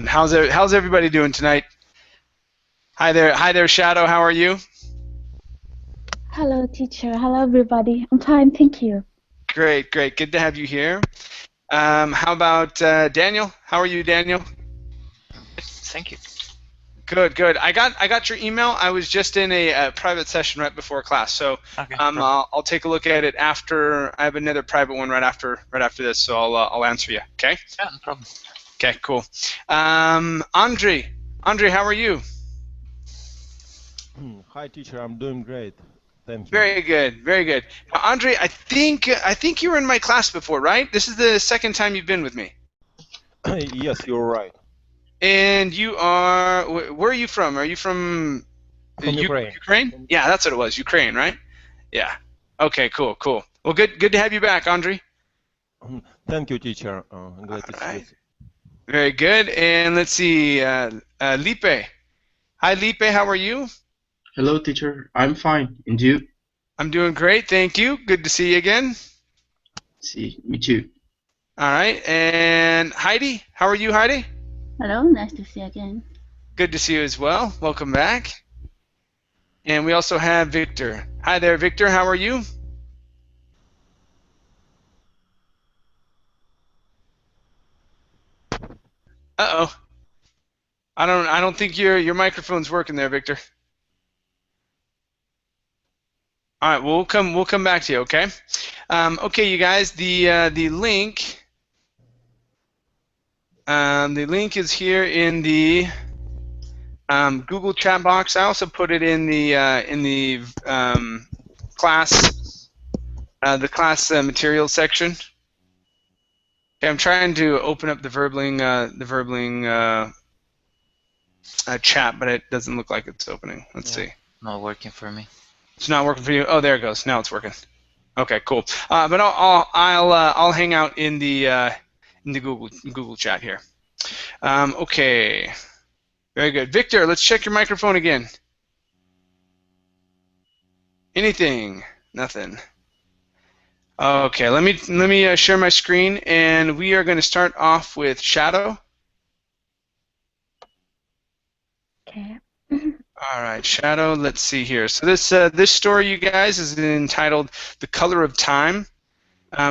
How's everybody doing tonight? Hi there, Shadow. How are you? Hello, teacher. Hello, everybody. I'm fine, thank you. Great, great. Good to have you here. How about Daniel? How are you, Daniel? Thank you. Good, good. I got your email. I was just in a private session right before class, so Okay, perfect. I'll take a look at it after. I have another private one right after this, so I'll answer you. Okay. Yeah, no problem. Okay, cool. Andre, how are you? Hi, teacher. I'm doing great. Thank you. Very good, very good. Now, Andre, I think you were in my class before, right? This is the second time you've been with me. Yes, you're right. And you are, where are you from? Are you from From Ukraine. Ukraine? Yeah, that's what it was, Ukraine, right? Yeah. Okay, cool, cool. Well, good to have you back, Andre. Thank you, teacher. I'm glad to see you. Alright. Very good. And let's see, Lipe. Hi, Lipe. How are you? Hello, teacher. I'm fine. And you? I'm doing great, thank you. Good to see you again. See, me too. All right. And Heidi, how are you, Heidi? Hello, nice to see you again. Good to see you as well. Welcome back. And we also have Victor. Hi there, Victor. How are you? Uh-oh. I don't think your microphone's working there, Victor. All right, we'll come back to you, okay? Okay, you guys, the link is here in the Google chat box. I also put it in the class materials section. Okay, I'm trying to open up the Verbling chat, but it doesn't look like it's opening. Let's see. Not working for me. It's not working for you. Oh, there it goes. Now it's working. Okay, cool. But I'll hang out in the Google chat here. Okay. Very good. Victor, let's check your microphone again. Anything? Nothing. Okay, let me share my screen, and we are going to start off with Shadow. Okay. All right, Shadow. Let's see here. So this story, you guys, is entitled "The Color of Time."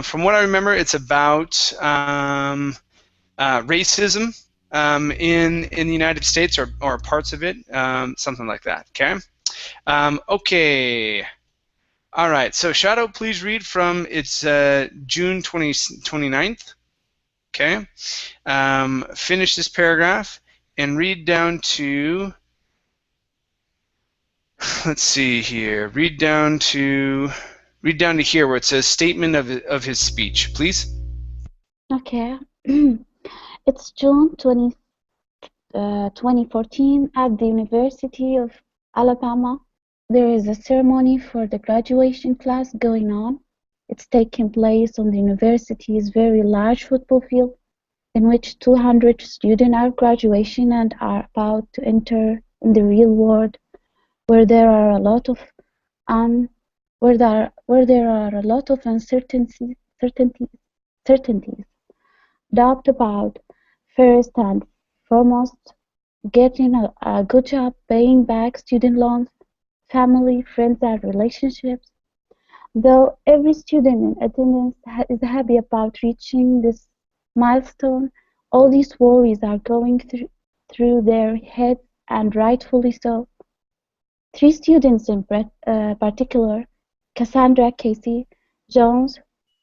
From what I remember, it's about racism in the United States or parts of it, something like that. Okay. Okay. All right. So Shadow, please read from its June 29th. Okay. Finish this paragraph and read down to. Let's see here. Read down to here where it says statement of his speech, please. Okay. It's June 2014 at the University of Alabama. There is a ceremony for the graduation class going on. It's taking place on the university's very large football field, in which 200 students are graduating and are about to enter in the real world, where there are a lot of uncertainties, doubt about first and foremost getting a good job, paying back student loans, family, friends, and relationships. Though every student in attendance is happy about reaching this milestone, all these worries are going through their heads, and rightfully so. Three students in particular, Cassandra Casey Jones,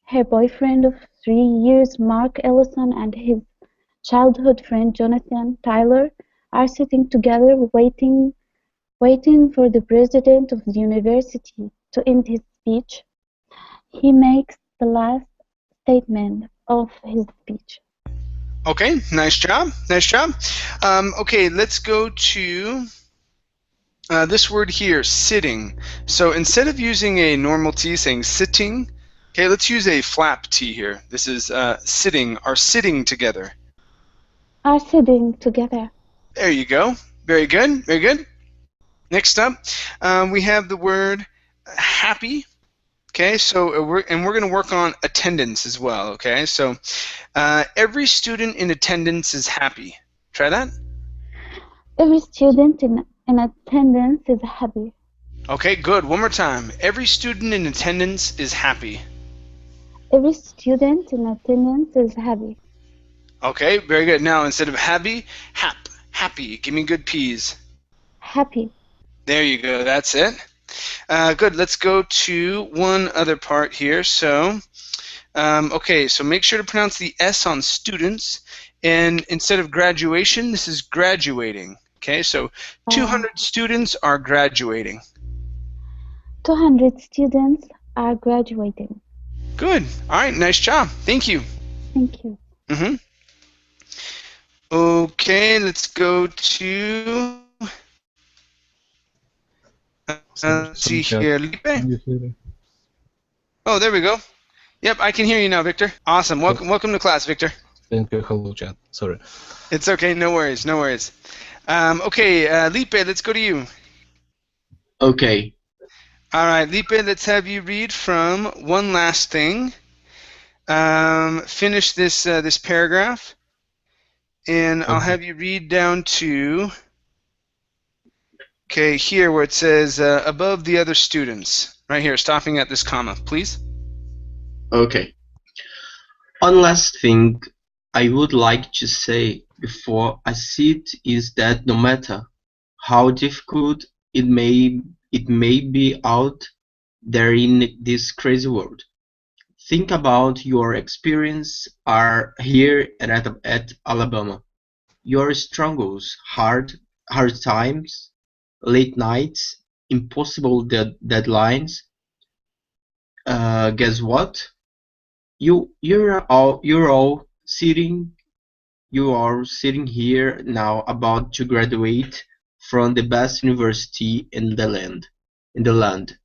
her boyfriend of 3 years Mark Ellison, and his childhood friend Jonathan Tyler, are sitting together waiting for the president of the university to end his speech. He makes the last statement of his speech. Okay, nice job, nice job. Okay, let's go to this word here, sitting. So instead of using a normal T, saying sitting, okay, let's use a flap T here. This is sitting, are sitting together. Are sitting together. There you go. Very good, very good. Next up, we have the word happy. Okay, so we're going to work on attendance as well. Okay, so every student in attendance is happy. Try that. Every student in attendance is happy. Okay, good. One more time. Every student in attendance is happy. Every student in attendance is happy. Okay, very good. Now, instead of happy, happy. Give me good P's. Happy. There you go. That's it. Good. Let's go to one other part here. So, okay, so make sure to pronounce the S on students. And instead of graduation, this is graduating. Okay, so 200 students are graduating. 200 students are graduating. Good. All right, nice job. Thank you. Thank you. Okay, let's go to let's see here, Lipe. Oh, there we go. Yep, I can hear you now, Victor. Awesome. Welcome to class, Victor. Thank you. Hello, chat. Sorry. It's okay. No worries. No worries. Okay, Lipe, let's go to you. Okay. All right, Lipe, let's have you read from One Last Thing. Finish this this paragraph, and I'll have you read down to here where it says above the other students. Right here, stopping at this comma, please. Okay. One last thing I would like to say before I sit is that no matter how difficult it may be out there in this crazy world, think about your experience are here at Alabama. Your struggles, hard times, late nights, impossible deadlines. Guess what? You're all sitting here now, about to graduate from the best university in the land.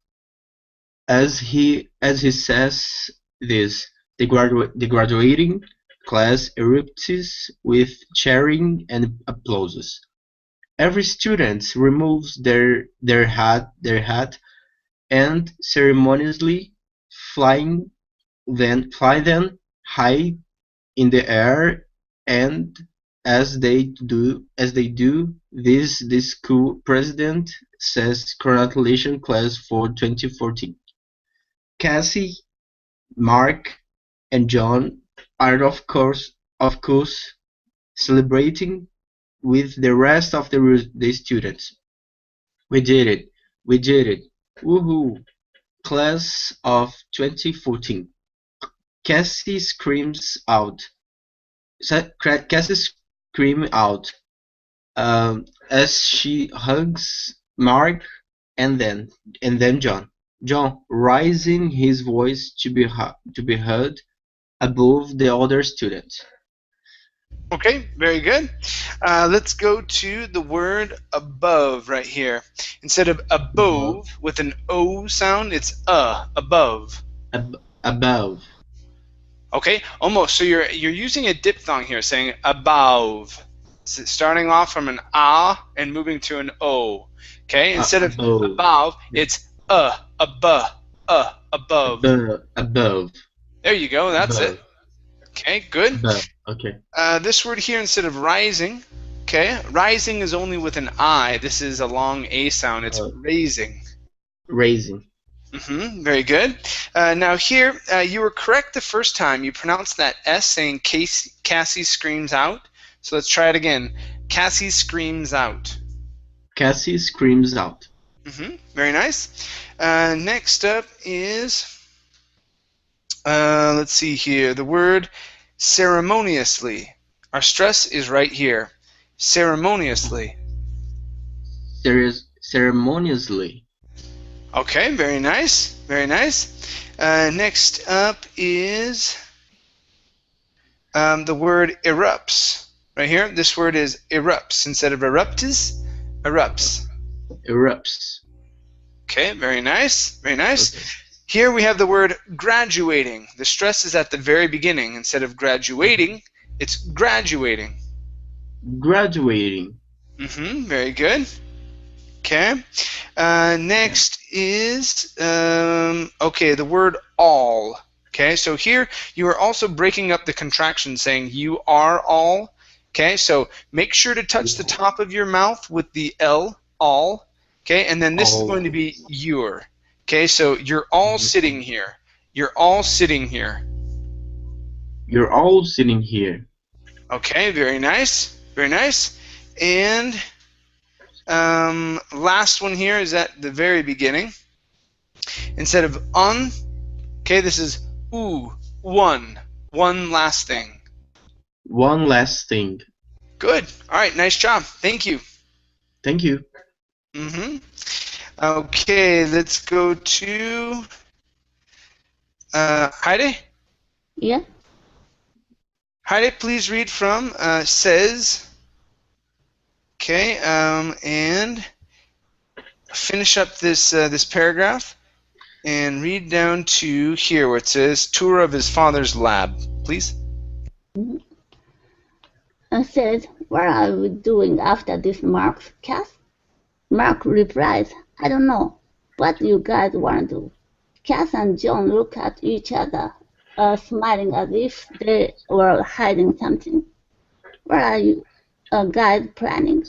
As he says this, the graduating class erupts with cheering and applause. Every student removes their hat and ceremoniously fly them high in the air, and as they do this, the school president says, "Congratulations, class for 2014." Cassie, Mark, and John are of course celebrating with the rest of the students. We did it! Woohoo! Class of 2014. Cassie screams out as she hugs Mark and then John. John, raising his voice to be heard above the other students. Okay, very good. Let's go to the word above right here. Instead of above with an O sound, it's above. Above. Okay, almost. So you're using a diphthong here, saying above. So starting off from an and moving to an O. Okay, instead of above, it's above. Above. There you go. That's it. Okay, good. Above. Okay. This word here, instead of rising, okay, rising is only with an I. This is a long A sound. It's raising. Raising. Very good. Now here, you were correct the first time. You pronounced that S, saying Cassie screams out. So let's try it again. Cassie screams out. Cassie screams out. Very nice. Next up is, let's see here, the word ceremoniously. Our stress is right here. Ceremoniously. Ceremoniously. Okay, very nice. Very nice. Next up is the word erupts. Right here, this word is erupts. Instead of eruptus, erupts. Erupts. Okay, very nice. Very nice. Okay. Here we have the word graduating. The stress is at the very beginning. Instead of graduating, it's graduating. Graduating. Very good. Okay. Next is the word all. Okay, so here you are also breaking up the contraction, saying you are all. Okay, so make sure to touch the top of your mouth with the L, all. Okay, and then this is going to be your. Okay, so you're all sitting here. You're all sitting here. You're all sitting here. Okay, very nice. Very nice. And last one here is at the very beginning. Instead of on, okay, this is ooh, one. One last thing. One last thing. Good. All right, nice job. Thank you. Thank you. Okay, let's go to Heidi. Yeah. Heidi, please read from says. Okay, and finish up this this paragraph and read down to here where it says tour of his father's lab, please. I said, what are we doing after this, Mark, Cass? Mark replies, I don't know. What do you guys want to do? Cass and John look at each other, smiling as if they were hiding something. What are you guys planning?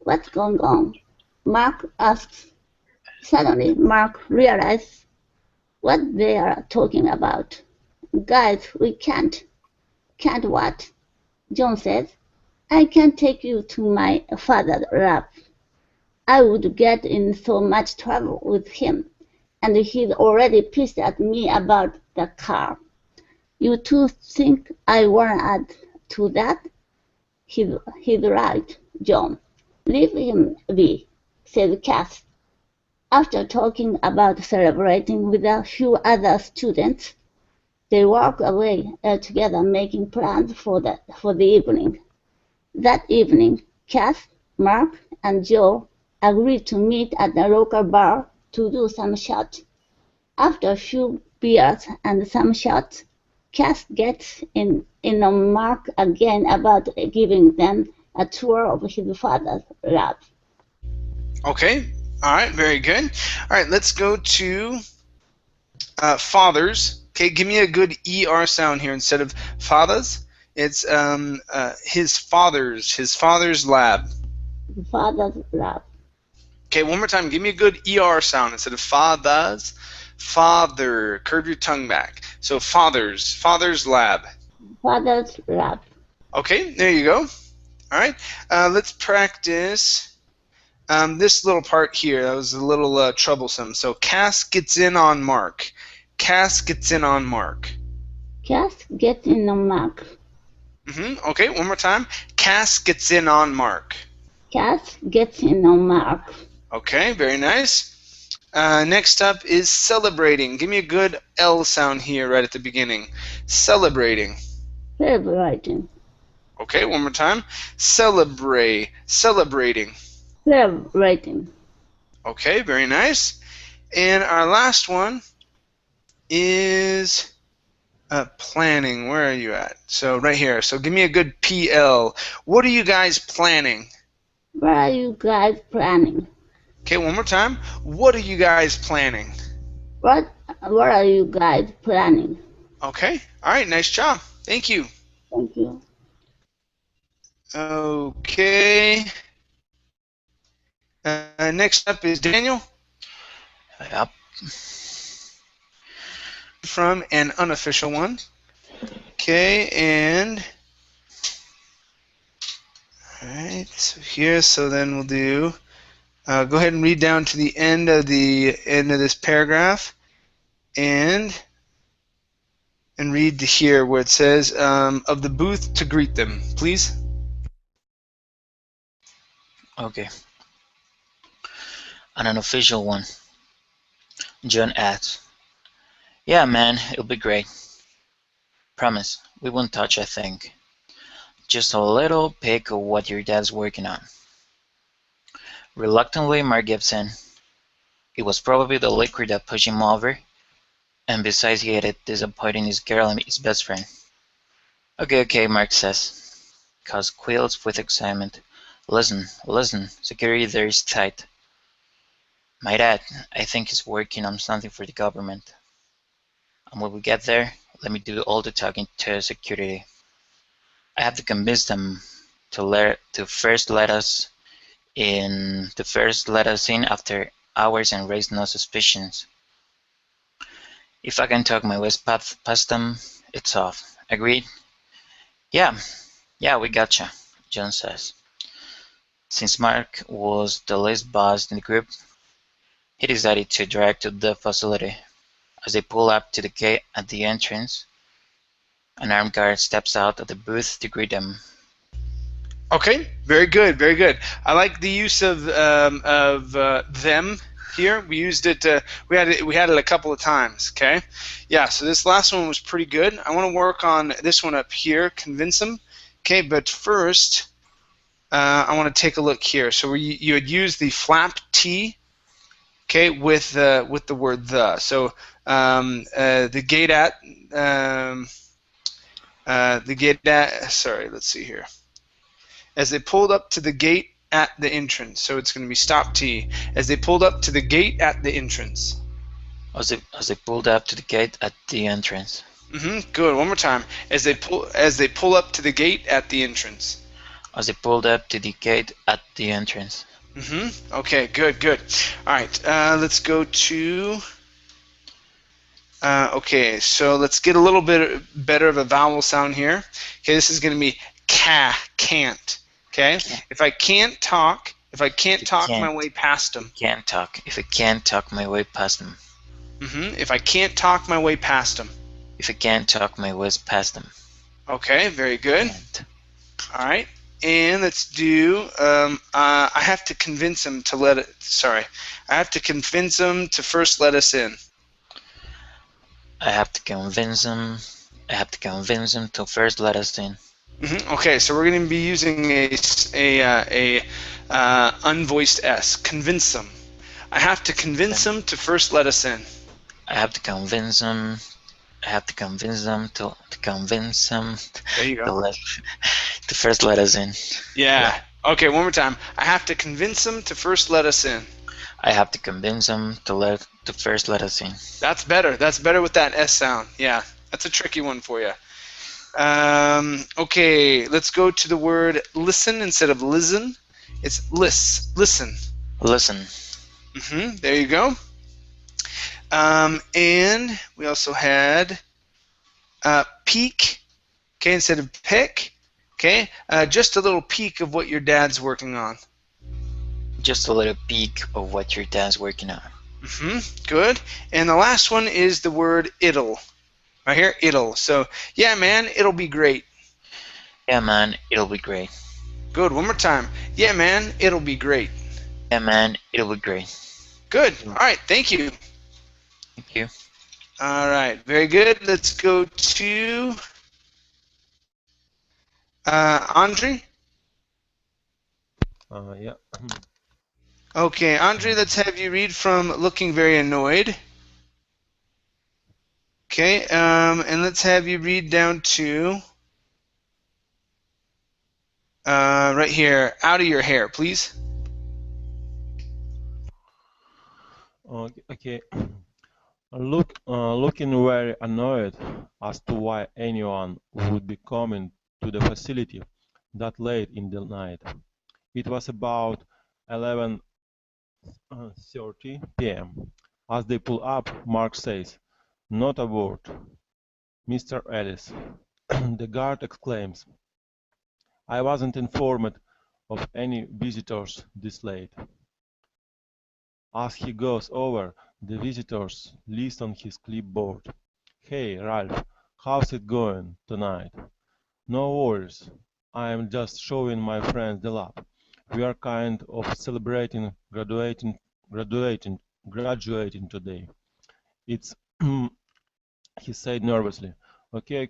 What's going on? Mark asks. Suddenly, Mark realizes what they are talking about. Guys, we can't. Can't what? John says. I can't take you to my father's lab. I would get in so much trouble with him, and he's already pissed at me about the car. You two think I want to add to that? He's right, John. Leave him be, said Cass. After talking about celebrating with a few other students, they walked away together, making plans for the evening. That evening, Cass, Mark, and Joe agreed to meet at the local bar to do some shots. After a few beers and some shots, Cass gets in on Mark again about giving them a tour of his father's lab. Okay, all right, very good. All right, let's go to fathers. Okay, give me a good ER sound here instead of fathers. It's his father's lab. Father's lab. Okay, one more time. Give me a good ER sound instead of fathers. Father. Curve your tongue back. So father's lab. Father's lab. Okay, there you go. All right, let's practice this little part here. That was a little troublesome. So Cass gets in on Mark. Cass gets in on Mark. Cass gets in on Mark. Okay, one more time. Cass gets in on Mark. Cass gets in on Mark. Okay, very nice. Next up is celebrating. Give me a good L sound here right at the beginning. Celebrating. Celebrating. Okay, one more time. Celebrating. Celebrating. Okay, very nice. And our last one is planning. Where are you at? So right here. So give me a good PL. What are you guys planning? What are you guys planning? Okay, one more time. What are you guys planning? What are you guys planning? Okay, all right, nice job. Thank you. Thank you. Okay. Next up is Daniel. Yep. From an unofficial one. Okay, and all right, so here, so then we'll do. Go ahead and read down to the end of this paragraph, and read here where it says of the booth to greet them, please. Okay. On an official one, John adds, yeah, man, it'll be great. Promise, we won't touch a thing. Just a little pick of what your dad's working on. Reluctantly, Mark gives in. It was probably the liquor that pushed him over, and besides he hated disappointing his girl and his best friend. Okay, Mark says, cause quills with excitement. Listen, security there is tight. My dad, I think he's working on something for the government. And when we get there, let me do all the talking to security. I have to convince them to first let us in after hours and raise no suspicions. If I can talk my way past them, it's off. Agreed? Yeah, we gotcha, John says. Since Mark was the least boss in the group, he decided to direct to the facility. As they pull up to the gate at the entrance, an armed guard steps out of the booth to greet them. Okay, very good, very good. I like the use of them here. We used it. We had it a couple of times. Okay, yeah. So this last one was pretty good. I want to work on this one up here. Convince them. Okay, but first, I want to take a look here. So you had used the flap T. Okay, with the word the. So the gate at Sorry, let's see here. As they pulled up to the gate at the entrance. So it's going to be stop T. As they pulled up to the gate at the entrance. As they pulled up to the gate at the entrance. Good. One more time. As they pull up to the gate at the entrance. As they pulled up to the gate at the entrance. Okay. Good. All right. Let's go to. Okay. So let's get a little bit better of a vowel sound here. Okay. This is going to be can't. Okay. If I can't talk my way past them. Can't talk. If I can't talk my way past them. If I can't talk my way past them. If I can't talk my way past them. Okay, very good. All right, and let's do. I have to convince them to let it. Sorry, I have to convince them to first let us in. I have to convince them to first let us in. Okay, so we're going to be using a unvoiced S. Convince them. I have to convince them to first let us in. I have to convince them. To convince them. There you go. To first let us in. Yeah. Okay, one more time. I have to convince them to first let us in. I have to convince them to first let us in. That's better. That's better with that S sound. Yeah, that's a tricky one for you. Okay, let's go to the word listen instead of listen. It's listen. Listen. There you go. And we also had peek, okay, instead of pick. Okay, just a little peek of what your dad's working on. Just a little peek of what your dad's working on. Good. And the last one is the word it'll. Right here, it'll. So, yeah, man, it'll be great. Yeah, man, it'll be great. Good. One more time. Yeah, man, it'll be great. Yeah, man, it'll be great. Good. All right. Thank you. Thank you. All right. Very good. Let's go to Andre. Yeah. Okay, Andre, let's have you read from Looking Very Annoyed. Okay, and let's have you read down to right here, out of your hair, please. Okay. Looking very annoyed as to why anyone would be coming to the facility that late in the night. It was about 11:30 p.m. As they pull up, Mark says, "Not a word, Mr. Ellis." The guard exclaims, "I wasn't informed of any visitors this late." As he goes over the visitors list on his clipboard. "Hey, Ralph, how's it going tonight?" "No worries. I'm just showing my friends the lab. We are kind of celebrating graduating today. It's," he said nervously. Okay,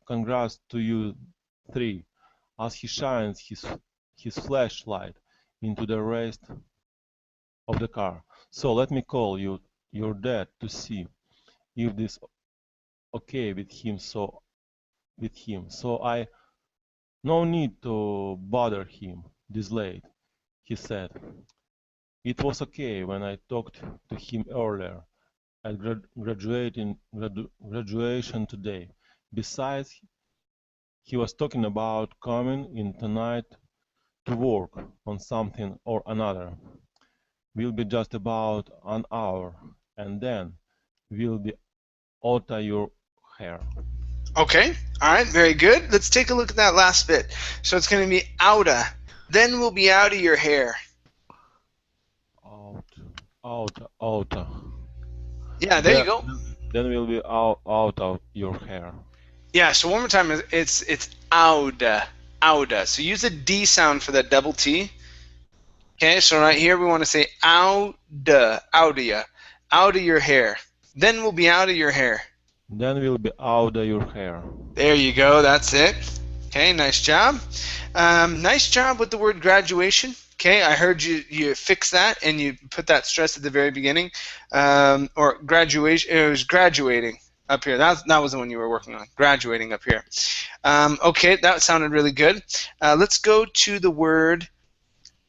congrats to you three," as he shines his flashlight into the rest of the car. "So let me call your dad to see if this okay with him. So I no need to bother him this late," he said. "It was okay when I talked to him earlier at graduation today. Besides, He was talking about coming in tonight to work on something or another. Will be just about an hour, and then we'll be out of your hair. Okay, all right, very good. Let's take a look at that last bit. So it's going to be outa. Then we'll be out of your hair. Out. Yeah, there you go. Then we'll be out of your hair. Yeah, so one more time, it's outa. So use a D sound for that double T. Okay, so right here we want to say outa, out of your hair. Then we'll be out of your hair. Then we'll be out of your hair. There you go, that's it. Okay, nice job. Nice job with the word graduation. Okay, I heard you fix that and you put that stress at the very beginning. Or graduation, it was graduating up here. That was the one you were working on, graduating up here. Okay, that sounded really good. Let's go to the word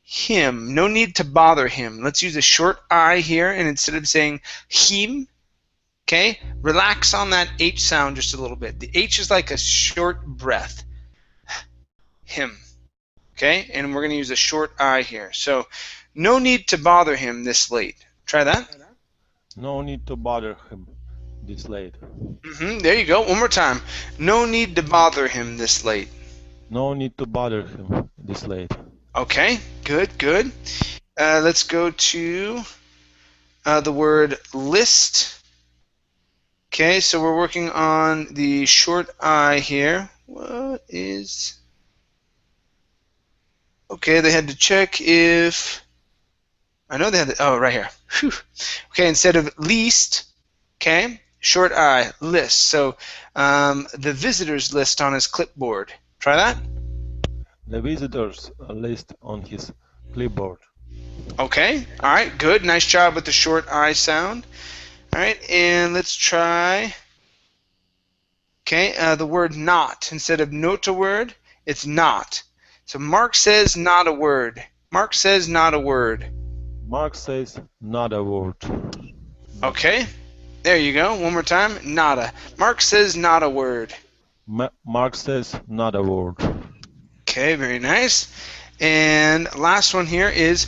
him. No need to bother him. Let's use a short I here, and instead of saying him, okay, relax on that H sound just a little bit. The H is like a short breath. Him. Okay, and we're going to use a short I here. So, no need to bother him this late. Try that. No need to bother him this late. There you go. One more time. No need to bother him this late. No need to bother him this late. Okay, good. Let's go to the word list. Okay, so we're working on the short I here. What is... Okay, they had to check if... I know they had to... Oh, right here. Whew. Okay, instead of least, okay, short I, list. So the visitors list on his clipboard. Try that. The visitors list on his clipboard. Okay, all right, good. Nice job with the short I sound. All right, and let's try, okay, the word not. Instead of not a word, it's not. So Mark says not a word. Mark says not a word. Mark says not a word. Okay, there you go. One more time, nada. Mark says not a word. Mark says not a word. Okay, very nice. And last one here is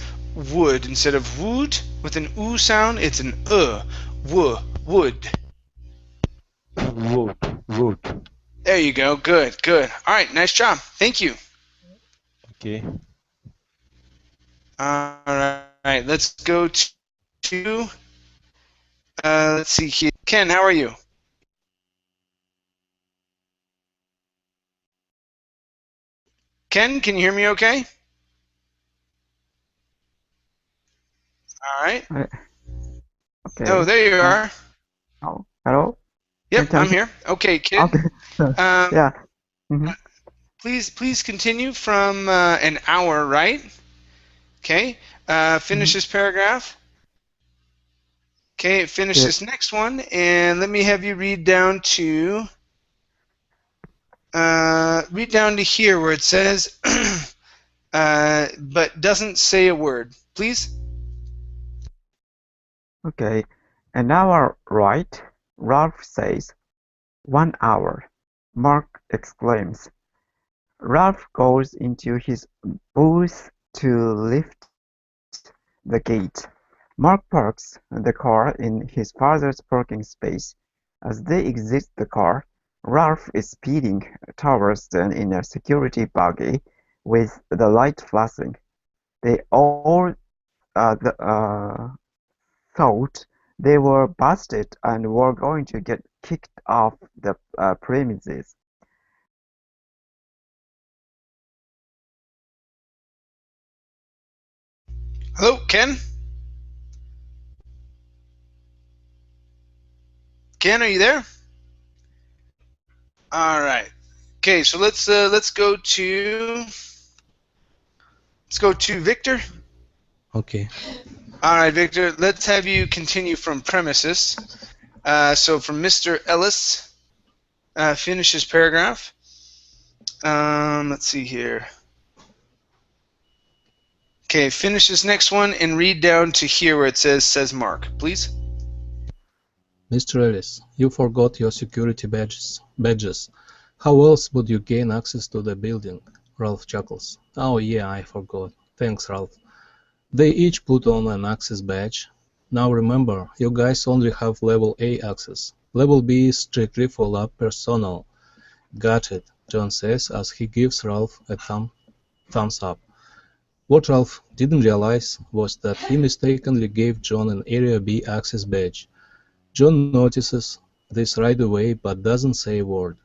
would. Instead of would with an oo sound, it's an would. Would. There you go. Good. All right, nice job. Thank you. Okay. All right, let's go to let's see here. Ken, how are you? Ken, can you hear me okay? All right. Okay. Oh, there you are. Oh, hello? Yep, I'm here. Okay, Ken. Okay. Yeah. Please continue from an hour, right? Okay. Finish this paragraph. Okay, finish this next one, and let me have you read down to here where it says, but doesn't say a word. Please. Okay. An hour, right? Ralph says. 1 hour. Mark exclaims. Ralph goes into his booth to lift the gate. Mark parks the car in his father's parking space. As they exit the car, Ralph is speeding towards them in a security buggy with the light flashing. They all thought they were busted and were going to get kicked off the premises. Hello, Ken? Ken, are you there? All right. Okay, so let's go to Victor. Okay. All right, Victor. Let's have you continue from premises. So from Mr. Ellis, finish his paragraph. Let's see here. Okay, finish this next one and read down to here where it says Mark, please. Mr. Ellis, you forgot your security badges. How else would you gain access to the building? Ralph chuckles. Oh yeah, I forgot. Thanks, Ralph. They each put on an access badge. Now remember, you guys only have level A access. Level B is strictly for lab personnel. Got it, John says as he gives Ralph a thumbs up. What Ralph didn't realize was that he mistakenly gave John an Area B access badge. John notices this right away but doesn't say a word.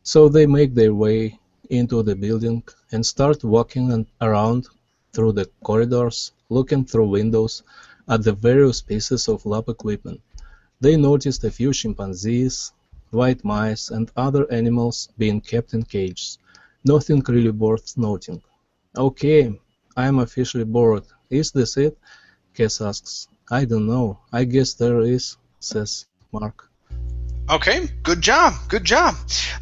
So they make their way into the building and start walking around through the corridors, looking through windows at the various pieces of lab equipment. They noticed a few chimpanzees, white mice, and other animals being kept in cages. Nothing really worth noting. Okay, I'm officially bored. Is this it? Cass asks. I don't know. I guess there is, says Mark. Okay, good job, good job.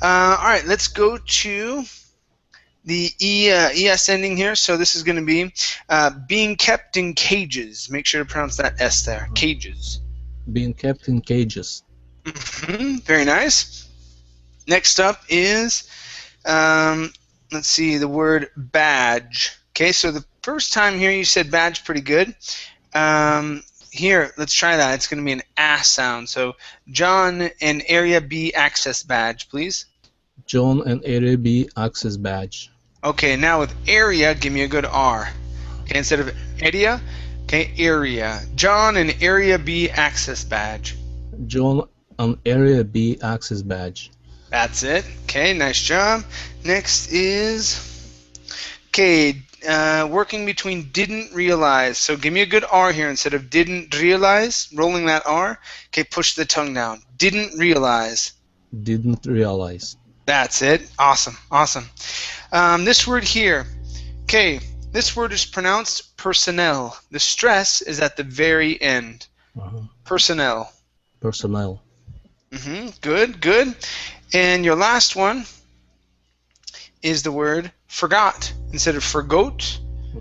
All right, let's go to the ES ending here. So this is going to be being kept in cages. Make sure to pronounce that S there, cages. Being kept in cages. Very nice. Next up is, let's see, the word badge. Okay, so the first time here you said badge pretty good. Here, let's try that. It's going to be an ass sound. So, John, an Area B access badge, please. John, an Area B access badge. Okay, now with area, give me a good R. Okay, instead of area, okay, area. John, an Area B access badge. John, an Area B access badge. That's it. Okay, nice job. Next is, okay, working between didn't realize. So give me a good R here instead of didn't realize, rolling that R. Okay, push the tongue down. Didn't realize. Didn't realize. That's it. Awesome, awesome. This word here, okay, this word is pronounced personnel. The stress is at the very end. Personnel. Personnel. Good, good. And your last one is the word forgot instead of forgot.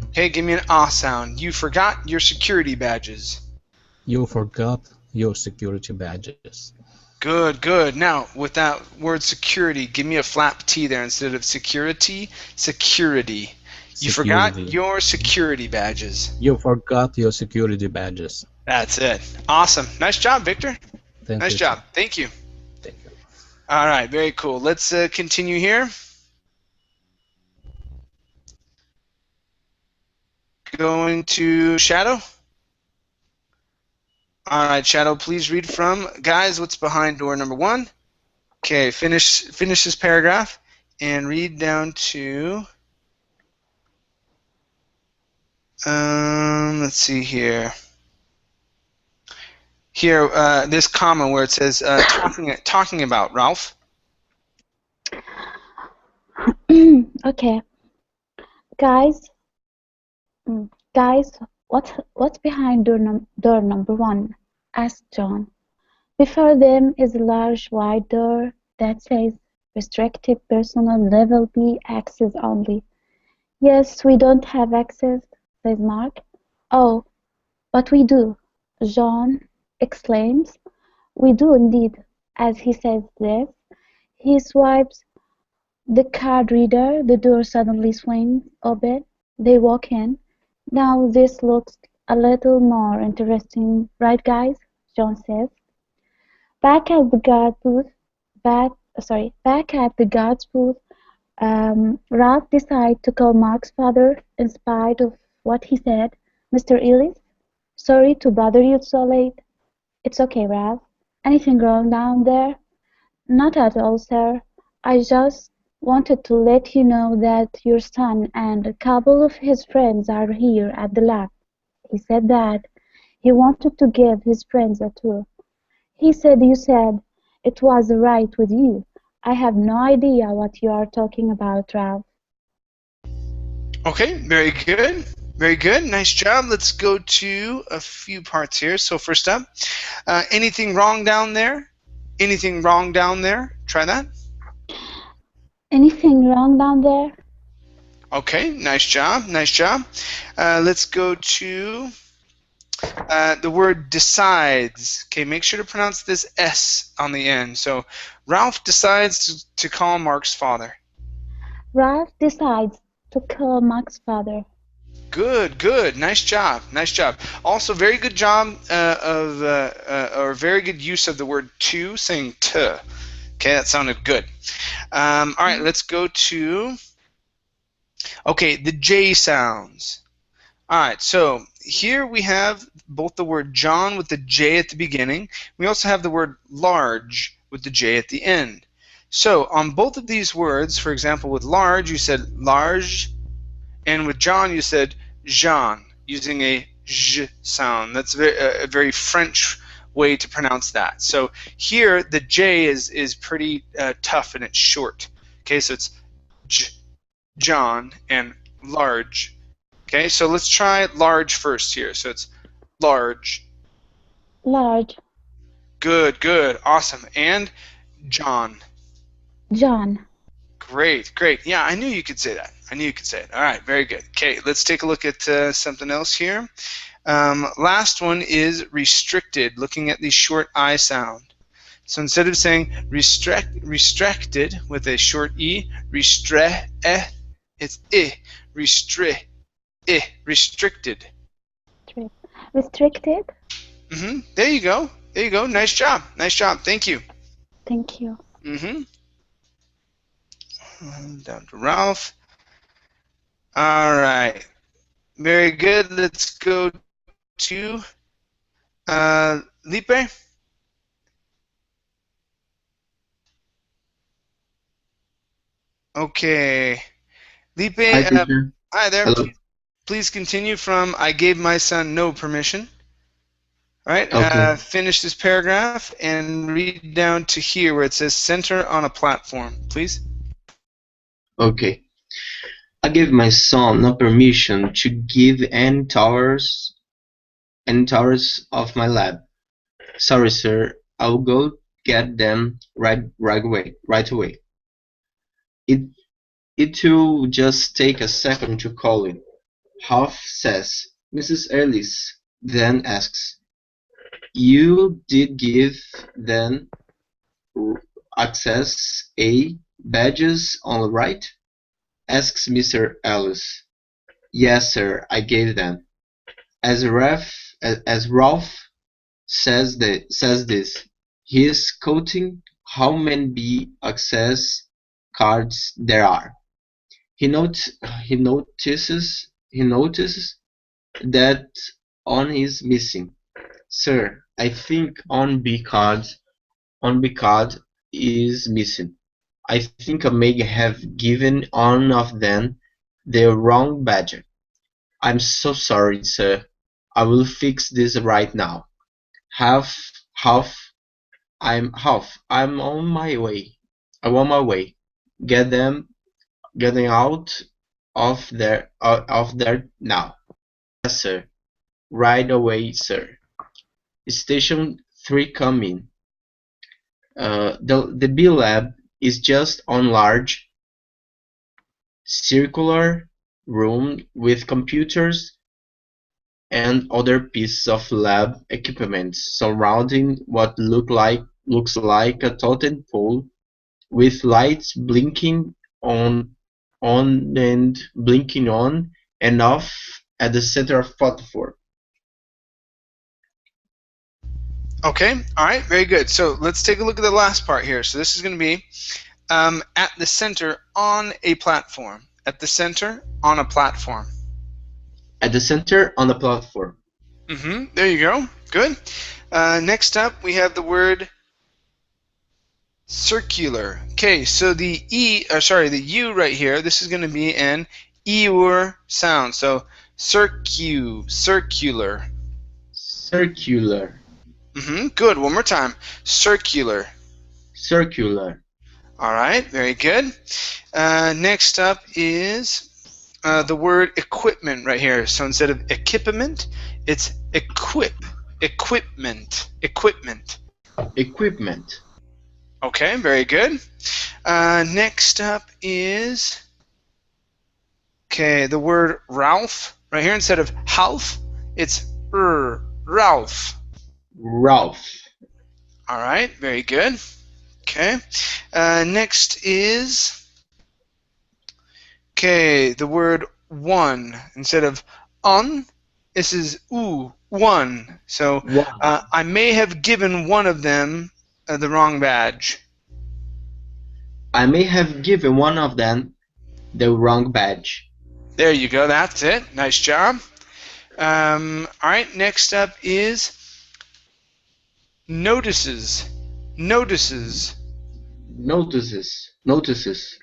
Okay, give me an ah sound. You forgot your security badges. You forgot your security badges. Good, good. Now, with that word security, give me a flap T there instead of security, security. You forgot your security badges. You forgot your security badges. That's it. Awesome. Nice job, Victor. Nice job. Thank you. Thank you. All right, very cool. Let's continue here. Going to Shadow. All right, Shadow, please read from, guys, what's behind door number 1. Okay, finish this paragraph and read down to, let's see here. Here, this comma where it says talking about, Ralph. Okay. Guys, what's behind door number 1? Asked John. Before them is a large white door that says restricted personnel level B access only. Yes, we don't have access, says Mark. Oh, but we do, John exclaims. We do indeed. As he says this, he swipes the card reader. The door suddenly swings open. They walk in. Now this looks a little more interesting, right guys? John says. Back at the guard booth, Ralph decides to call Mark's father in spite of what he said. Mr. Ellis, sorry to bother you so late. It's okay, Ralph. Anything wrong down there? Not at all, sir. I just wanted to let you know that your son and a couple of his friends are here at the lab. He said that he wanted to give his friends a tour. He said you said it was all right with you. I have no idea what you are talking about, Ralph. Okay, very good. Very good. Nice job. Let's go to a few parts here. So first up, anything wrong down there? Anything wrong down there? Try that. Anything wrong down there? Okay, nice job. Nice job. Let's go to The word decides. Okay, make sure to pronounce this S on the end. So Ralph decides to call Mark's father. Ralph decides to call Mark's father. Good, good. Nice job. Nice job. Also, very good job or very good use of the word to, saying to. Okay, that sounded good. All right, let's go to, okay, the J sounds. All right, so here we have both the word John with the J at the beginning. We also have the word large with the J at the end. So on both of these words, for example, with large, you said large, and with John, you said Jean, using a J sound. That's a very French way to pronounce that. So here, the J is pretty tough and it's short. Okay, so it's J, John, and large. Okay, so let's try large first here. So it's large. Large. Good, good, awesome. And John. John. Great, great. Yeah, I knew you could say that. I knew you could say it. All right, very good. Okay, let's take a look at something else here. Last one is restricted, looking at the short I sound. So instead of saying restricted with a short E, it's I. Restricted. Restricted. There you go. There you go. Nice job. Nice job. Thank you. Thank you. Down to Ralph. All right. Very good. Let's go to Lipe. Okay. Lipe, Hi, teacher. hi there. Hello. Please continue from I gave my son no permission. All right. Okay. Finish this paragraph and read down to here where it says center on a platform, please. Okay. I gave my son no permission to give any tours of my lab. Sorry, sir. I'll go get them right away. It will just take a second to call in. Half says, Mrs. Ellis, then asks, you did give them access A badges, all right? Asks Mr. Ellis. Yes, sir, I gave them. As Ralph says this, he's quoting how many B access cards there are. He notices that on is missing. Sir, I think on B card is missing. I think I may have given one of them the wrong badge. I'm so sorry, sir. I will fix this right now. I'm on my way. I'm on my way. Getting out of there now. Yes, sir. Right away, sir. Station 3 coming. The B lab is just on large circular room with computers and other pieces of lab equipment surrounding what looks like a totem pole with lights blinking on and off at the center of platform. Okay, all right, very good. So let's take a look at the last part here. So this is going to be at the center on a platform. At the center on a platform. At the center on the platform. There you go. Good. Next up, we have the word circular. Okay, so the U right here, this is going to be an eur sound. So circular. Circular. Good. One more time. Circular. Circular. All right. Very good. Next up is the word equipment right here. So instead of equipment, it's equipment. Okay. Very good. Next up is the word Ralph right here. Instead of half, it's Ralph. Ralph. All right, very good. Okay. Next is, okay, the word one. Instead of on, this is one. So One. I may have given one of them the wrong badge. I may have given one of them the wrong badge. There you go. That's it. Nice job. All right. Next up is notices. Notices. Notices.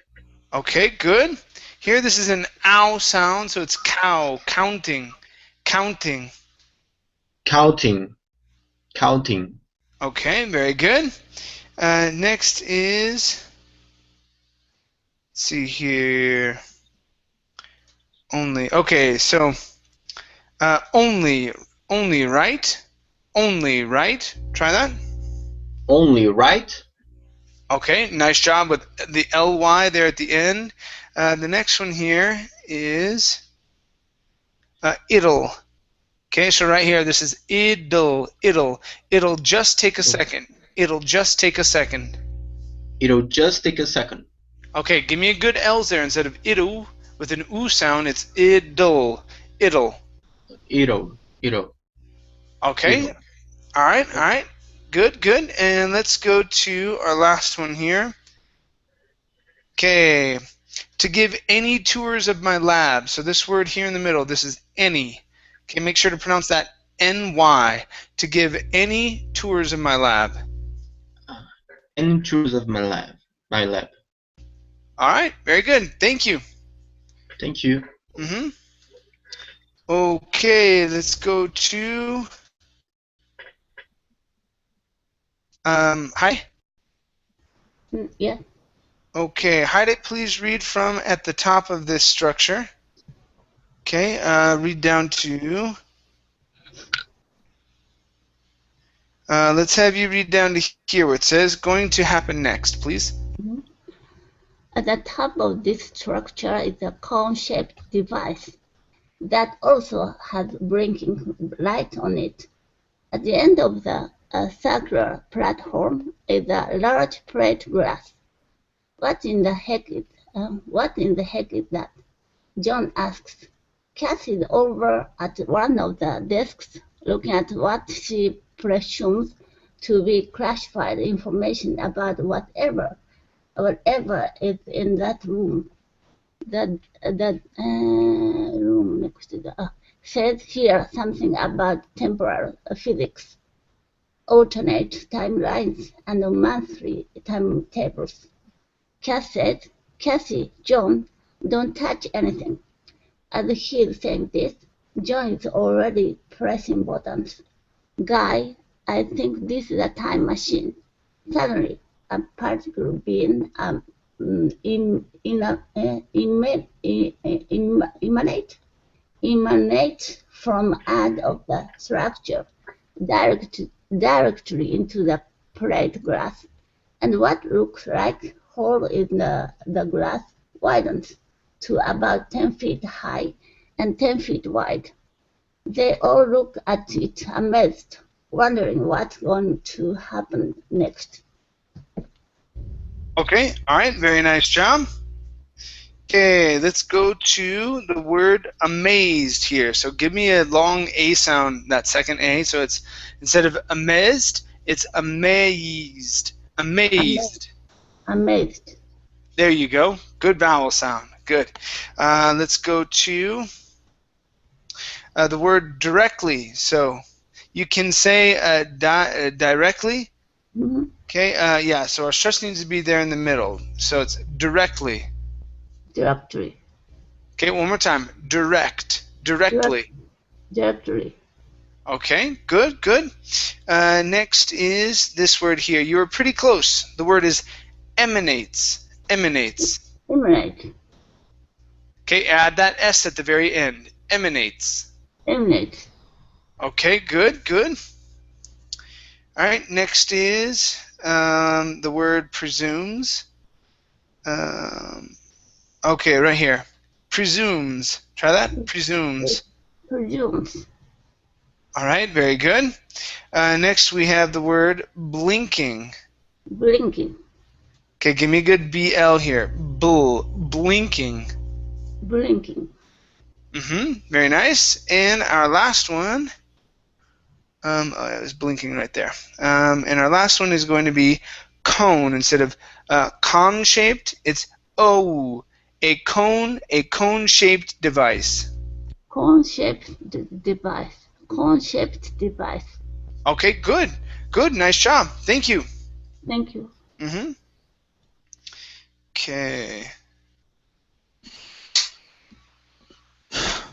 Okay, good. Here, this is an ow sound, so it's cow. Counting. Counting. Counting. Okay, very good. Next is, let's see here. Only. Okay, so only, right? Only, right? Try that. Only, right? Okay, nice job with the ly there at the end. The next one here is it'll. Okay, so right here, this is it'll. It'll just take a second. It'll just take a second. It'll just take a second. Okay, give me a good L's there. Instead of it'll, with an oo sound, it's it'll. It'll. Okay. It'll. All right. Good. And let's go to our last one here. Okay. To give any tours of my lab. So this word here in the middle, this is any. Okay, make sure to pronounce that NY. To give any tours of my lab. Any tours of my lab. All right, very good. Thank you. Thank you. Okay, let's go to Hi. Yeah. Okay, Heidi, please read from at the top of this structure. Okay, read down to. Let's have you read down to here where it says going to happen next, please. At the top of this structure is a cone-shaped device that also has blinking light on it. At the end of the circular platform is a large plate glass. What in the heck is that? John asks. Cassie is over at one of the desks looking at what she presumes to be classified information about whatever is in that room. The room next to the says here something about temporal physics, alternate timelines, and monthly timetables. Cass said, "Cassie, John, don't touch anything." As he's saying this, John is already pressing buttons. "Guy, I think this is a time machine." Suddenly, a particle being emanate from out of the structure directly into the plate glass, and what looks like hole in the glass widens to about 10 feet high and 10 feet wide. They all look at it amazed, wondering what's going to happen next. Okay, all right, very nice job. Okay, let's go to the word amazed here. So give me a long A sound, that second A. So it's instead of amazed, it's amazed. Amazed. Amazed. There you go. Good vowel sound. Good. Let's go to the word directly. So you can say directly. Mm-hmm. Okay, yeah, so our stress needs to be there in the middle. So it's directly. Directory. Okay, one more time. Directly. Directory. Okay, good. Next is this word here. You were pretty close. The word is emanates. Emanate. Okay, add that S at the very end. Emanates. Emanate. Okay, good. All right, next is the word presumes. Okay, right here. Presumes. Try that. Presumes. Presumes. All right, very good. Next we have the word blinking. Blinking. Okay, give me a good BL here. Blinking. Blinking. Very nice. And our last one, oh, it was blinking right there. And our last one is going to be cone. Instead of cone-shaped, it's a cone-shaped device. Cone-shaped device. Cone-shaped device. Okay, good. Good, nice job. Thank you. Thank you. Okay.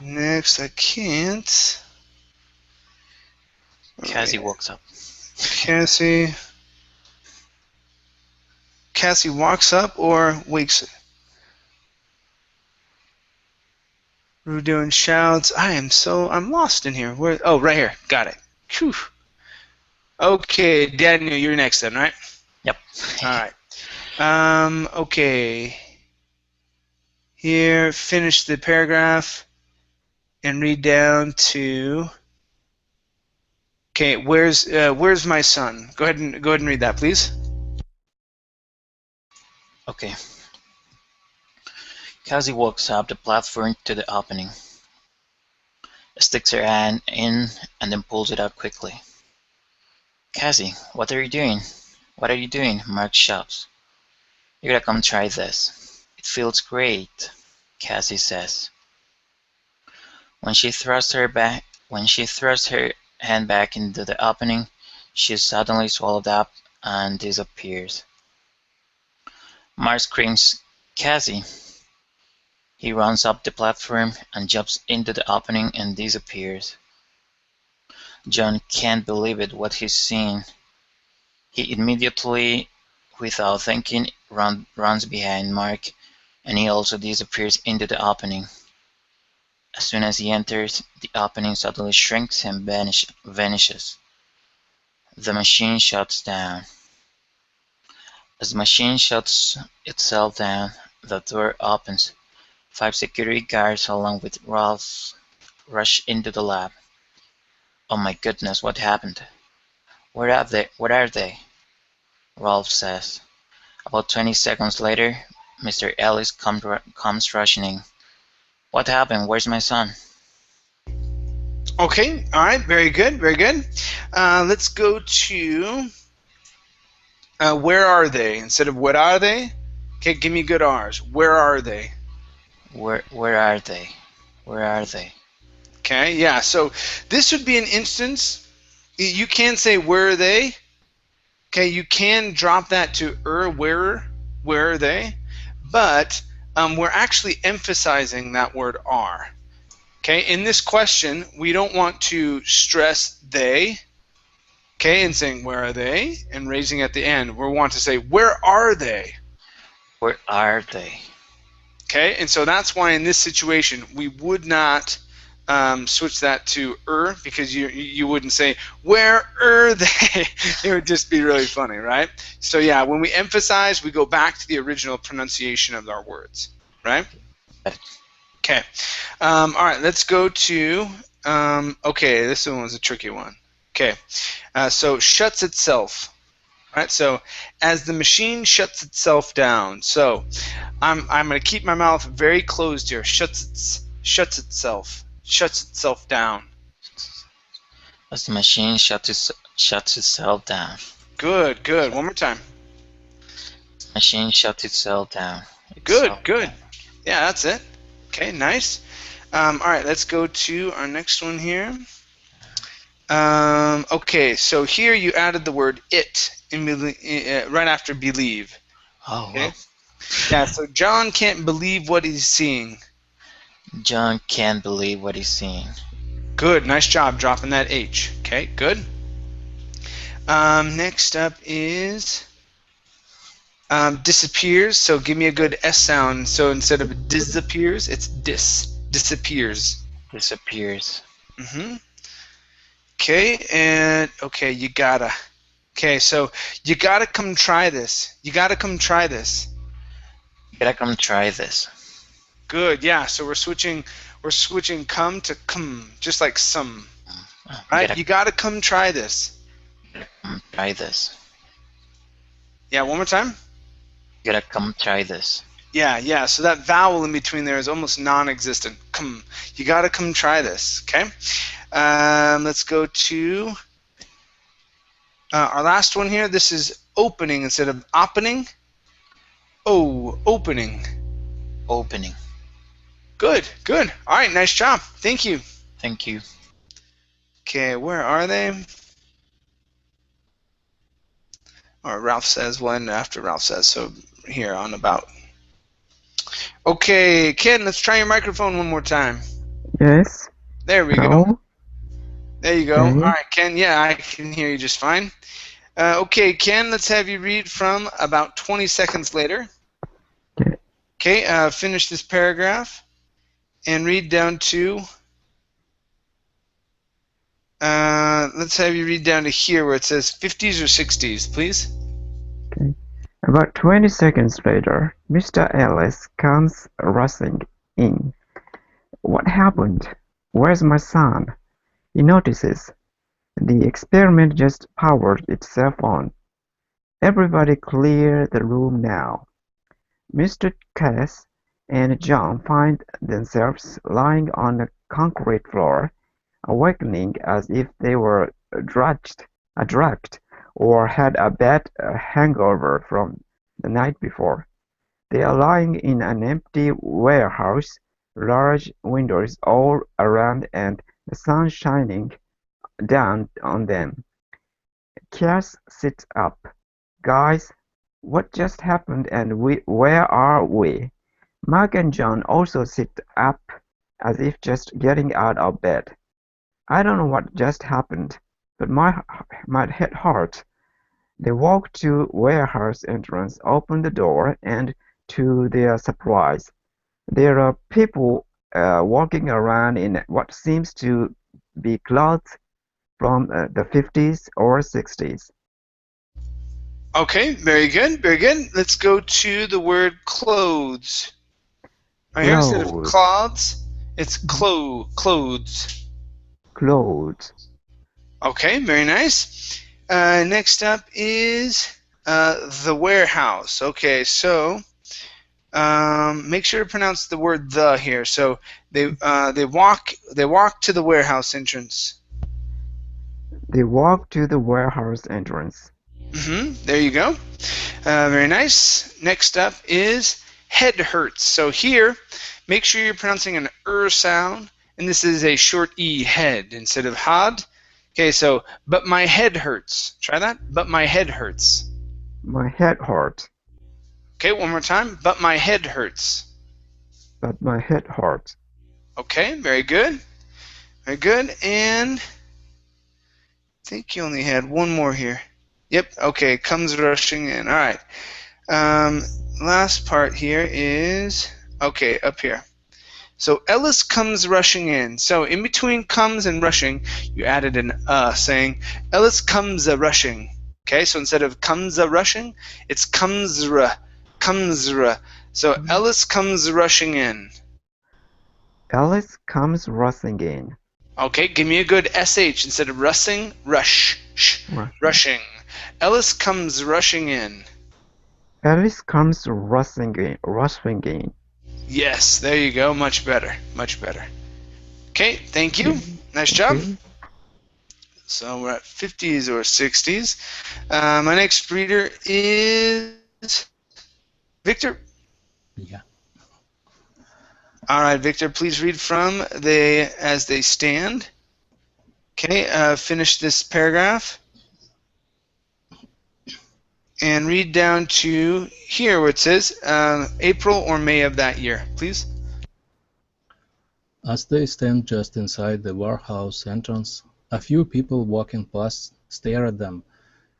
Next, I can't. Cassie walks up. Cassie walks up or wakes. We're doing shouts. I'm lost in here. Where? Oh, right here. Got it. Whew. Okay, Daniel, you're next then, right? Yep. All right. Okay. Here, finish the paragraph and read down to. Okay, where's my son? Go ahead and read that, please. Okay. Cassie walks up the platform to the opening, sticks her hand in, and then pulls it out quickly. Cassie, what are you doing? What are you doing? Mark shouts. You gotta come try this. It feels great, Cassie says. When she thrusts her hand back into the opening, she is suddenly swallowed up and disappears. Mark screams, Cassie! He runs up the platform and jumps into the opening and disappears. John can't believe what he's seen. He immediately, without thinking, runs behind Mark, and he also disappears into the opening. As soon as he enters, the opening suddenly shrinks and vanishes. The machine shuts down. As the machine shuts itself down, the door opens. 5 security guards along with Ralph rush into the lab. Oh my goodness, what happened? Where are they? Ralph says. About 20 seconds later, Mr. Ellis comes rushing in. What happened? Where's my son? Okay, all right, very good, very good. Let's go to where are they instead of what are they? Okay, give me good R's. Where are they? Where are they? Where are they? Okay, yeah. So this would be an instance. You can say where are they? Okay, you can drop that to where are they? But we're actually emphasizing that word are. Okay, in this question, we don't want to stress they. Okay, and saying where are they and raising at the end. We want to say where are they? Where are they? Okay, and so that's why in this situation we would not switch that to because you wouldn't say where are they? It would just be really funny, right? So yeah, when we emphasize, we go back to the original pronunciation of our words, right? Okay. All right, let's go to. Okay, this one was a tricky one. Okay, so shuts itself. Right, so as the machine shuts itself down, so I'm going to keep my mouth very closed here. Shuts itself down. As the machine shuts itself down. Good. One more time. The machine shuts itself down. Good. Yeah, that's it. Okay, nice. All right, let's go to our next one here. Okay, so here you added the word it right after believe. Oh, okay? Wow. Yeah, so John can't believe what he's seeing. John can't believe what he's seeing. Good, nice job dropping that H. Okay, good. Next up is disappears. So give me a good S sound. So instead of disappears, it's disappears. Disappears. Okay, and okay, you gotta. Okay, so you gotta come try this. You gotta come try this. Good, yeah. So we're switching come to come, just like some. Right? You gotta come try this. Try this. Yeah, one more time. Gotta come try this. Yeah. So that vowel in between there is almost non-existent. Come. You gotta come try this. Okay. Let's go to our last one here. This is opening instead of opening. Oh, opening. Opening. Good. All right, nice job. Thank you. Thank you. Okay, where are they? Or Ralph says one after Ralph says, so here on about. Okay, Ken, let's try your microphone one more time. Yes. There we go. Hello. There you go. Okay. All right, Ken, yeah, I can hear you just fine. Okay, Ken, let's have you read from about 20 seconds later. Okay. Okay, finish this paragraph and read down to, let's have you read down to here where it says 50s or 60s, please. Okay. About 20 seconds later, Mr. Ellis comes rushing in. What happened? Where's my son? He notices. The experiment just powered itself on. Everybody clear the room now. Mr. Cass and John find themselves lying on the concrete floor, awakening as if they were drugged or had a bad hangover from the night before. They are lying in an empty warehouse, large windows all around and the sun shining down on them. Cass sits up. Guys, what just happened and where are we? Mark and John also sit up as if just getting out of bed. I don't know what just happened, but my head hurts. They walk to warehouse entrance, open the door, and to their surprise, there are people walking around in what seems to be clothes from the 50s or 60s. Okay, very good. Let's go to the word clothes. Right here, instead of cloths, it's clothes. Clothes. Okay, very nice. Next up is the warehouse. Okay, so make sure to pronounce the word "the" here. So they walk to the warehouse entrance. They walk to the warehouse entrance. There you go. Very nice. Next up is head hurts. So here, make sure you're pronouncing an sound, and this is a short E, head, instead of had. Okay, so, but my head hurts. Try that. But my head hurts. My head hurts. Okay, one more time. But my head hurts. But my head hurts. Okay, very good. Very good. And I think you only had one more here. Yep, okay, comes rushing in. All right. Last part here is, okay, up here. So Ellis comes rushing in. So in between comes and rushing, you added an saying Ellis comes a rushing. Okay, so instead of comes a rushing, it's comes-ra. So Ellis comes rushing in. Ellis comes rushing in. Okay, give me a good SH instead of rushing, rushing. Ellis comes rushing in. Ellis comes rushing in. Yes, there you go. Much better. Okay, thank you. Nice job. So we're at 50s or 60s. My next reader is Victor. Yeah. All right, Victor, please read from as they stand. Okay, finish this paragraph. And read down to here where it says April or May of that year, please. As they stand just inside the warehouse entrance, a few people walking past stare at them.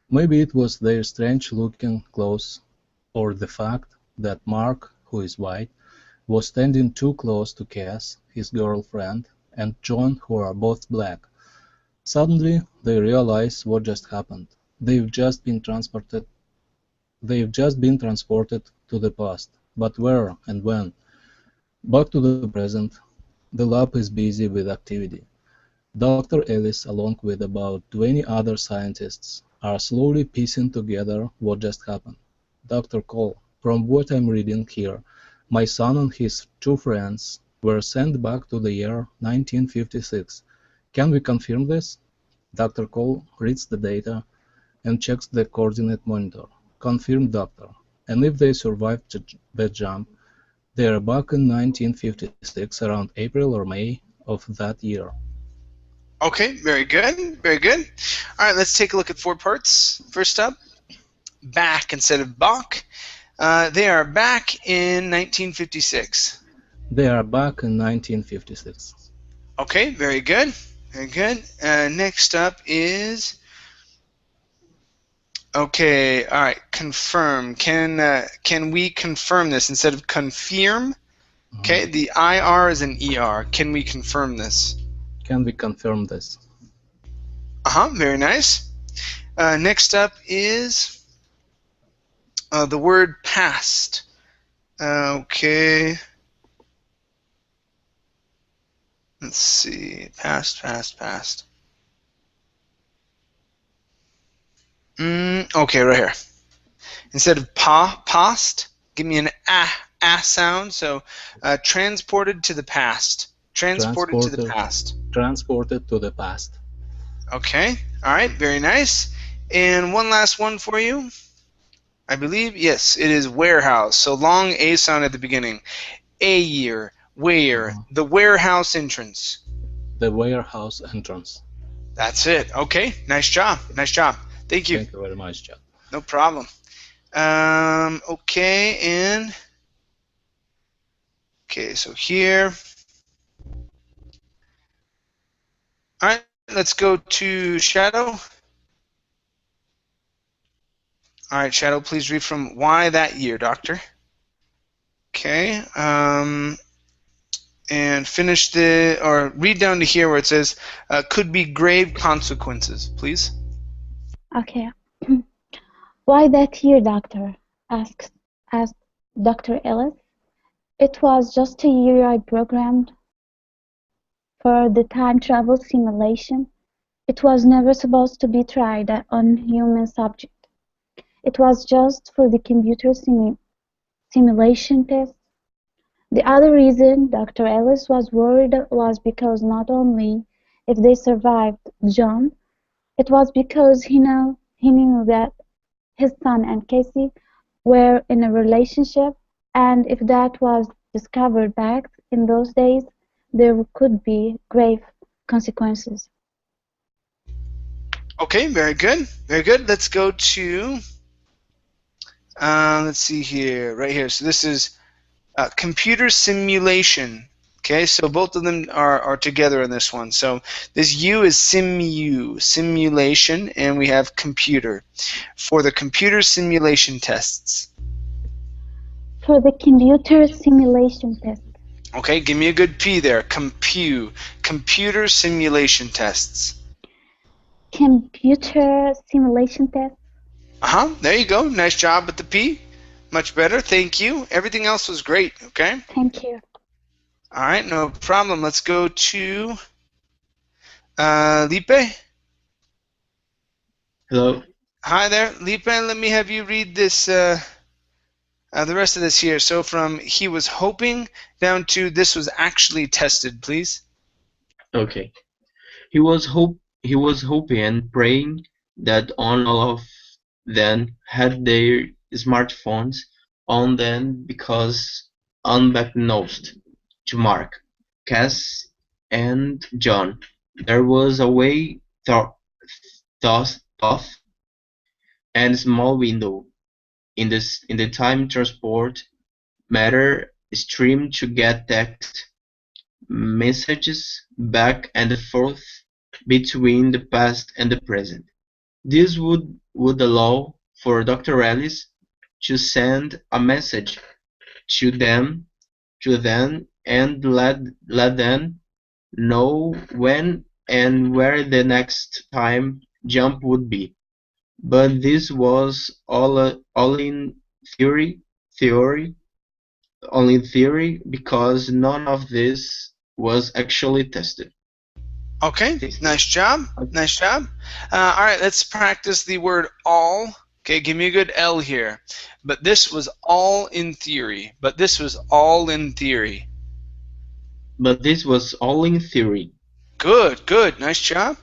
Maybe it was their strange-looking clothes, or the fact that Mark, who is white, was standing too close to Cass, his girlfriend, and John, who are both black. Suddenly, they realize what just happened. They've just been transported to the past. But where and when? Back to the present. The lab is busy with activity. Dr. Ellis, along with about 20 other scientists, are slowly piecing together what just happened. Dr. Cole, from what I'm reading here, my son and his two friends were sent back to the year 1956. Can we confirm this? Dr. Cole reads the data and checks the coordinate monitor. Confirmed, doctor. And if they survived the jump, they are back in 1956 around April or May of that year. Okay, very good, very good. All right, let's take a look at 4 parts. First up, back instead of Bach. They are back in 1956. They are back in 1956. Okay, very good, very good. Next up is, okay, all right, confirm. Can we confirm this instead of confirm? Okay, the IR is an ER. Can we confirm this? Can we confirm this? Very nice. Next up is the word past. Okay. Let's see. Past, past, past. Okay, right here. Instead of past, give me an ah sound. So transported to the past. Transported to the past. Transported to the past. Okay. All right. Very nice. And one last one for you. I believe, yes, it is warehouse. So long A sound at the beginning. A year, where, the warehouse entrance. The warehouse entrance. That's it. Okay, nice job. Nice job. Thank you. Thank you very much, Chad. No problem. Okay, and okay, so here. All right, let's go to Shadow. All right, Shadow, please read from Why That Year, Doctor. Okay, and finish or read down to here where it says, could be grave consequences, please. Okay. Why that year, doctor? asked Dr. Ellis. It was just a year I programmed for the time travel simulation. It was never supposed to be tried on human subject. It was just for the computer simulation test. The other reason Dr. Ellis was worried was because not only if they survived John, it was because he knew that his son and Casey were in a relationship, and if that was discovered back in those days, there could be grave consequences. Okay, very good. Very good. Let's go to, let's see here, right here. So this is computer simulation. Okay, so both of them are together in this one. So this U is simulation, and we have computer. For the computer simulation tests. For the computer simulation test. Okay, give me a good P there. Computer simulation tests. Computer simulation test. There you go. Nice job with the P. Much better. Thank you. Everything else was great. Okay. Thank you. All right, no problem. Let's go to Lipe. Hello. Hi there, Lipe. Let me have you read this. The rest of this here. So from he was hoping down to this was actually tested, please. Okay. He was hoping and praying that all of them had their smartphones on them because unbeknownst to Mark, Cass, and John, there was a way thought and small window in the time transport matter stream to get text messages back and forth between the past and the present. This would allow for Dr. Ellis to send a message to them and let them know when and where the next time jump would be. But this was all in theory, only in theory, because none of this was actually tested. Okay, nice job. Nice job. All right, let's practice the word all. Okay, give me a good L here. But this was all in theory. But this was all in theory. But this was all in theory. Good, good. Nice job.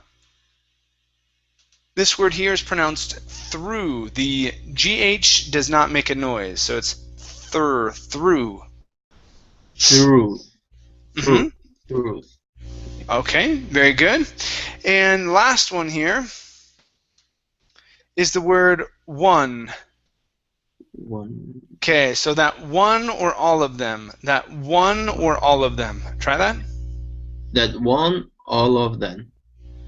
This word here is pronounced through. The GH does not make a noise, so it's through. Through. Mhm. Through. Okay, very good. And last one here is the word one. One. Okay, so that one or all of them. That one or all of them. Try that. That one, all of them.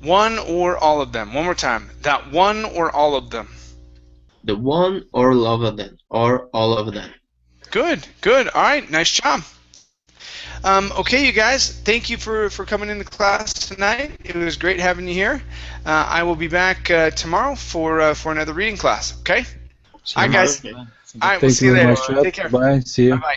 One or all of them. One more time. That one or all of them. The one or all of them. Or all of them. Good, good. All right, nice job. Okay, you guys, thank you for coming into class tonight. It was great having you here. I will be back tomorrow for another reading class. Okay. All right, guys. All right, we'll Thank see you you very later. much, Chad. Take care. Bye. See you. Bye bye.